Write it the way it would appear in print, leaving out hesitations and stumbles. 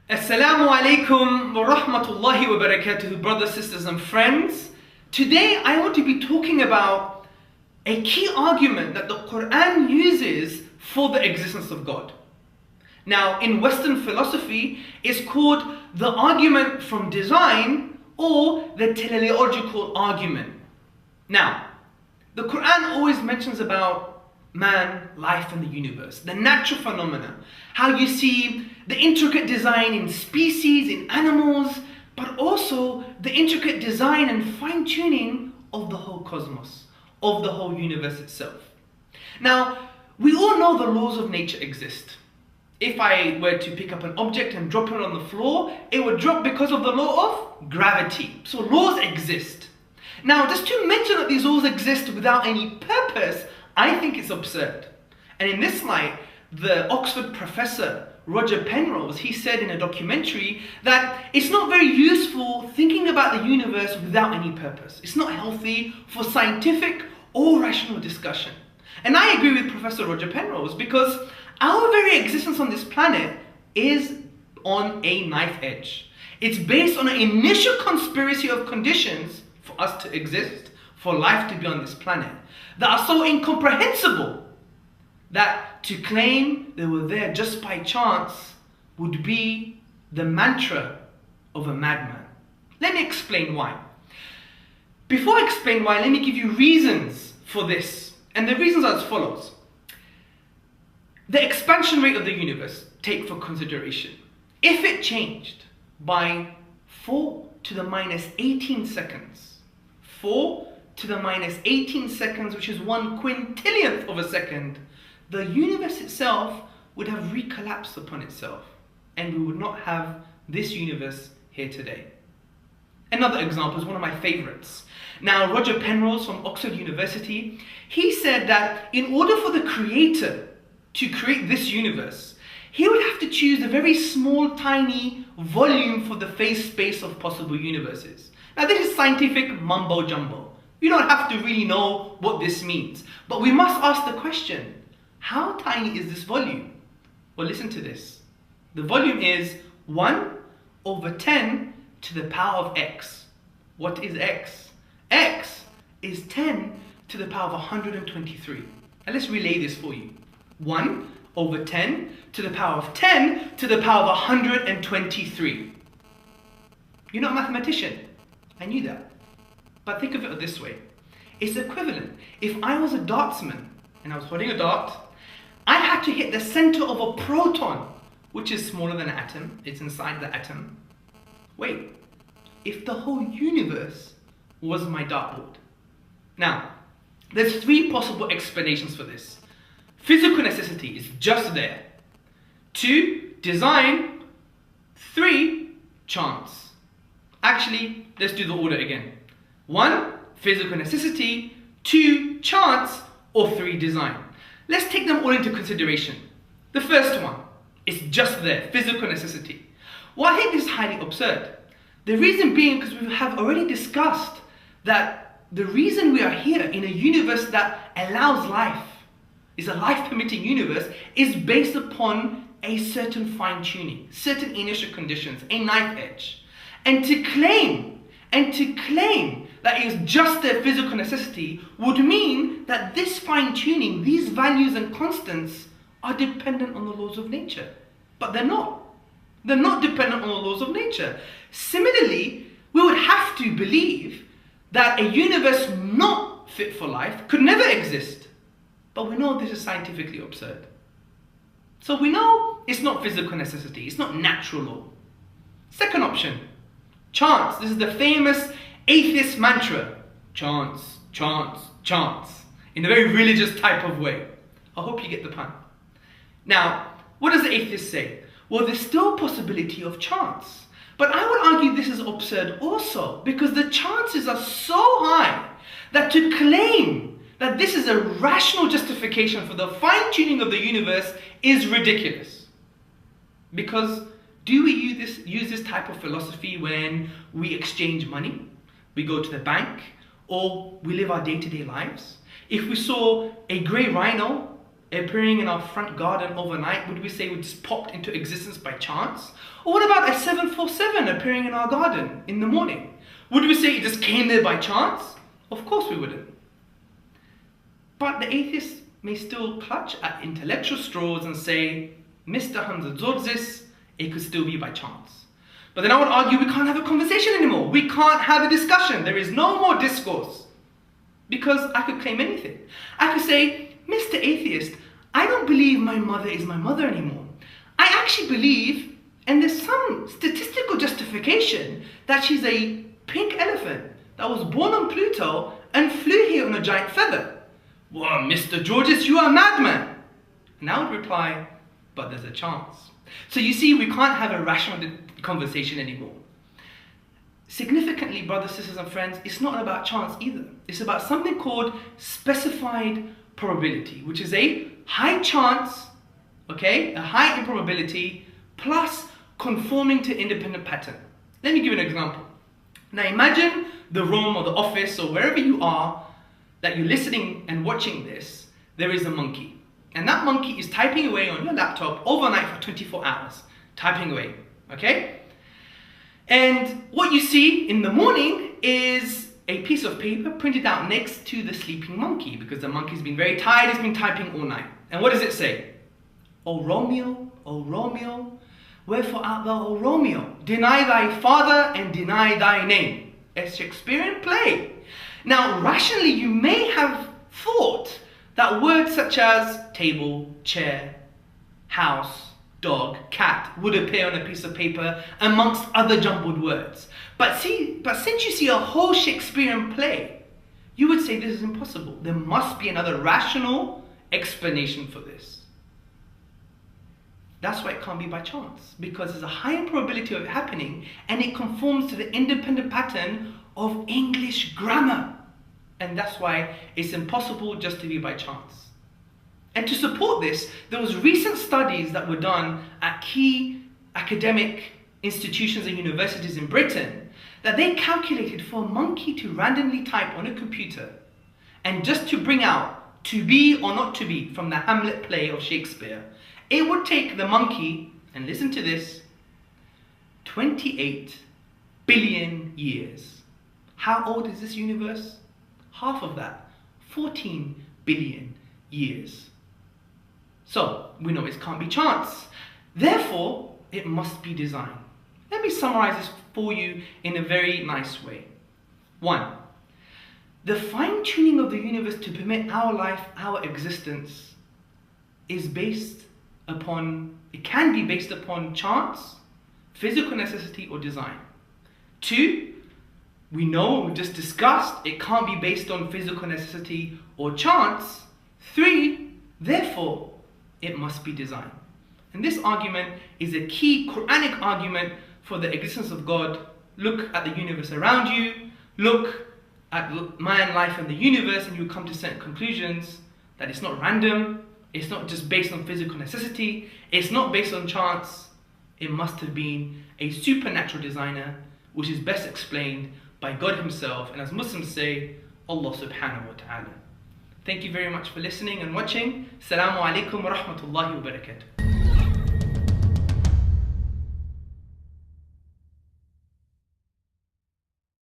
Assalamu alaikum wa rahmatullahi wa barakatuh, brothers, sisters and friends. Today I want to be talking about a key argument that the Quran uses for the existence of God. Now, in Western philosophy, it's called the argument from design or the teleological argument. Now, the Quran always mentions about man, life and the universe, the natural phenomena, how you see the intricate design in species, in animals, but also the intricate design and fine-tuning of the whole cosmos, of the whole universe itself. Now, we all know the laws of nature exist. If I were to pick up an object and drop it on the floor, it would drop because of the law of gravity. So laws exist. Now, just to mention that these laws exist without any purpose, I think it's absurd. And in this light, the Oxford professor, Roger Penrose, he said in a documentary that it's not very useful thinking about the universe without any purpose. It's not healthy for scientific or rational discussion. And I agree with Professor Roger Penrose because our very existence on this planet is on a knife edge. It's based on an initial conspiracy of conditions for us to exist, for life to be on this planet, that are so incomprehensible that to claim they were there just by chance would be the mantra of a madman. Let me explain why. Before I explain why, let me give you reasons for this. And the reasons are as follows. The expansion rate of the universe, take for consideration. If it changed by 4 to the minus 18 seconds, 4 to the minus 18 seconds, which is 1/quintillionth of a second, the universe itself would have recollapsed upon itself, and we would not have this universe here today. Another example is one of my favorites. Now, Roger Penrose from Oxford University, he said that in order for the creator to create this universe, he would have to choose a very small, tiny volume for the phase space of possible universes. Now, this is scientific mumbo jumbo. You don't have to really know what this means. But we must ask the question, how tiny is this volume? Well, listen to this. The volume is 1/10 to the power of x. What is x? X is 10 to the power of 123. And let's relay this for you. 1/10 to the power of 10 to the power of 123. You're not a mathematician. I knew that. But think of it this way. It's equivalent. If I was a dartsman and I was holding a dart, I had to hit the center of a proton, which is smaller than an atom. It's inside the atom. Wait, if the whole universe was my dartboard. Now, there's 3 possible explanations for this. Physical necessity is just there. 2, design. 3, chance. Actually, let's do the order again. 1, physical necessity. 2, chance. Or 3, design. Let's take them all into consideration. The first one is just there, physical necessity. Well, I think this is highly absurd. The reason being because we have already discussed that the reason we are here in a universe that allows life, is a life-permitting universe, is based upon a certain fine-tuning, certain initial conditions, a knife edge. And to claim that it is just their physical necessity would mean that this fine-tuning, these values and constants are dependent on the laws of nature. But they're not. They're not dependent on the laws of nature. Similarly, we would have to believe that a universe not fit for life could never exist. But we know this is scientifically absurd. So we know it's not physical necessity, it's not natural law. Second option, chance. This is the famous atheist mantra. Chance, chance, chance. In a very religious type of way. I hope you get the pun. Now, what does the atheist say? Well, there's still possibility of chance. But I would argue this is absurd also, because the chances are so high that to claim that this is a rational justification for the fine-tuning of the universe is ridiculous. Because do we use this type of philosophy when we exchange money, we go to the bank, or we live our day-to-day lives? If we saw a grey rhino appearing in our front garden overnight, would we say it just popped into existence by chance? Or what about a 747 appearing in our garden in the morning? Would we say it just came there by chance? Of course we wouldn't. But the atheist may still clutch at intellectual straws and say, Mr. Hamza Tzortzis, it could still be by chance. But then I would argue we can't have a conversation anymore. We can't have a discussion. There is no more discourse. Because I could claim anything. I could say, Mr. Atheist, I don't believe my mother is my mother anymore. I actually believe, and there's some statistical justification, that she's a pink elephant that was born on Pluto and flew here on a giant feather. Well, Mr. Tzortzis, you are a madman. And I would reply, but there's a chance. So you see, we can't have a rational conversation anymore. Significantly, brothers, sisters and friends, it's not about chance either. It's about something called specified probability, which is a high chance, okay, a high improbability, plus conforming to independent pattern. Let me give you an example. Now imagine the room or the office or wherever you are that you're listening and watching this, there is a monkey. And that monkey is typing away on your laptop overnight for 24 hours. Typing away, okay? And what you see in the morning is a piece of paper printed out next to the sleeping monkey, because the monkey's been very tired, it's been typing all night. And what does it say? O Romeo, wherefore art thou, O Romeo? Deny thy father and deny thy name. A Shakespearean play. Now, rationally, you may have thought that words such as table, chair, house, dog, cat would appear on a piece of paper amongst other jumbled words. But since you see a whole Shakespearean play, you would say this is impossible. There must be another rational explanation for this. That's why it can't be by chance, because there's a high probability of it happening and it conforms to the independent pattern of English grammar. And that's why it's impossible just to be by chance. And to support this, there was recent studies that were done at key academic institutions and universities in Britain that they calculated for a monkey to randomly type on a computer and just to bring out to be or not to be from the Hamlet play of Shakespeare, it would take the monkey, and listen to this, 28 billion years. How old is this universe? Half of that, 14 billion years. So, we know it can't be chance. Therefore, it must be design. Let me summarize this for you in a very nice way. 1. The fine-tuning of the universe to permit our life, our existence, is based upon, it can be based upon chance, physical necessity, or design. 2, we know, we've just discussed, it can't be based on physical necessity or chance. 3, therefore, it must be design. And this argument is a key Quranic argument for the existence of God. Look at the universe around you, look at man, life, and the universe, and you come to certain conclusions that it's not random, it's not just based on physical necessity, it's not based on chance. It must have been a supernatural designer, which is best explained by God Himself, and as Muslims say, Allah subhanahu wa ta'ala. Thank you very much for listening and watching. Assalamu alaikum wa rahmatullahi wa barakatuh.